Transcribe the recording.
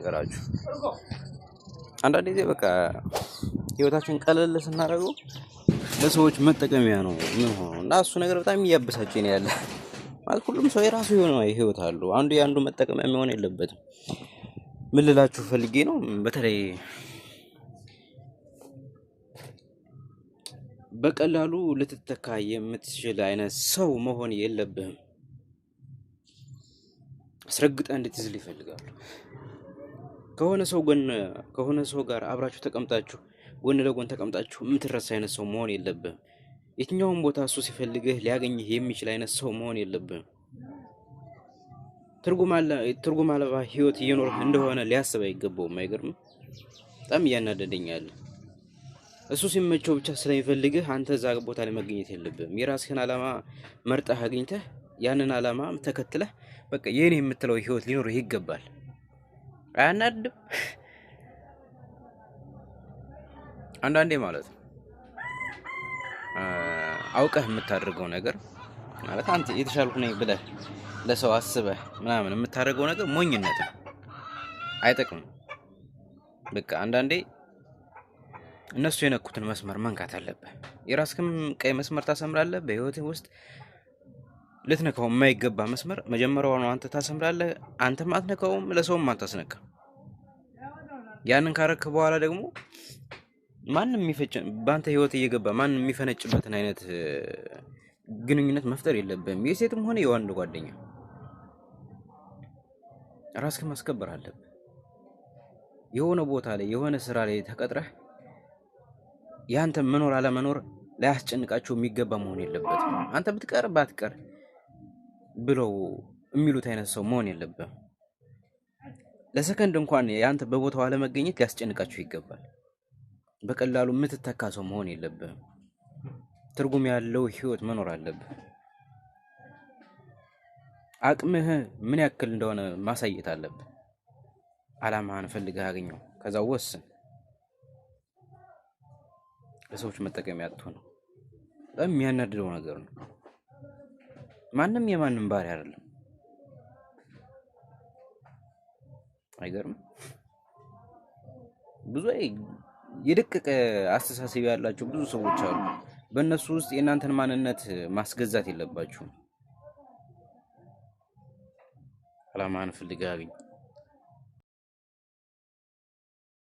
ልንገራችሁ አንዳንድ ጊዜ በቃ ህይወታችን ቀለል ስናደርገው ለሰዎች መጠቀሚያ ነው የሚሆነው እና እሱ ነገር በጣም እያበሳጨኝ ነው ያለ ማለት ሁሉም ሰው የራሱ የሆነ ህይወት አለው አንዱ ያንዱ መጠቀሚያ መሆን የለበትም ምን ልላችሁ ፈልጌ ነው በተለይ በቀላሉ ልትተካ የምትችል አይነት ሰው መሆን የለብህም አስረግጠህ እንድትይዝል ይፈልጋሉ ከሆነ ሰው ጋር አብራችሁ ተቀምጣችሁ ጎን ለጎን ተቀምጣችሁ የምትረሳ አይነት ሰው መሆን የለብህም የትኛውም ቦታ እሱ ሲፈልግህ ሊያገኝህ የሚችል አይነት ሰው መሆን የለብህም ትርጉም አልባ ህይወት እየኖርህ እንደሆነ ሊያስብ አይገባውም አይገርም በጣም እያናደደኛል እሱ ሲመቸው ብቻ ስለሚፈልግህ አንተ እዛ ቦታ ላይ መገኘት የለብህም የራስህን ዓላማ መርጠህ አግኝተህ ያንን ዓላማ ተከትለህ በቃ የኔ የምትለው ህይወት ሊኖርህ ይገባል አያናድም አንዳንዴ ማለት አውቀህ የምታደርገው ነገር ማለት አንተ የተሻልኩ ነኝ ብለህ ለሰው አስበህ ምናምን የምታደርገው ነገር ሞኝነት ነው አይጠቅምም በቃ አንዳንዴ እነሱ የነኩትን መስመር መንካት አለብህ የራስህም ቀይ መስመር ታሰምራለህ በህይወትህ ውስጥ ልትነካው የማይገባ መስመር መጀመሪያው አንተ ታሰምራለህ አንተም አትነካውም ለሰውም አታስነካም ያንን ካረክ በኋላ ደግሞ ማንንም የሚፈጭ ባንተ ህይወት እየገባ ማንንም የሚፈነጭበትን አይነት ግንኙነት መፍጠር የለብህም የሴትም ሆነ የወንድ ጓደኛ ራስህን ማስከበር አለብህ የሆነ ቦታ ላይ የሆነ ስራ ላይ ተቀጥረህ ያንተ መኖር አለ መኖር ላያስጨንቃቸው የሚገባ መሆን የለበትም አንተ ባትቀር ብለው የሚሉት አይነት ሰው መሆን የለበትም ለሰከንድ እንኳን ያንተ በቦታው አለ መገኘት ሊያስጨንቃቸው ይገባል በቀላሉ የምትተካ ሰው መሆን የለበትም ትርጉም ያለው ህይወት መኖር አለብህ አቅምህ ምን ያክል እንደሆነ ማሳየት አለብህ ዓላማህን ፈልገህ አገኘው ከዛ ወስን ለሰዎች መጠቀም ያጥተው ነው በጣም የሚያናድደው ነገር ነው ማንንም የማንንም ባሪያ አይደለም አይገርም ብዙ የደቀቀ አስተሳሰብ ያላቸው ብዙ ሰዎች አሉ በእነሱ ውስጥ የእናንተን ማንነት ማስገዛት የለባችሁም ዓላማህን ፈልገህ አግኝ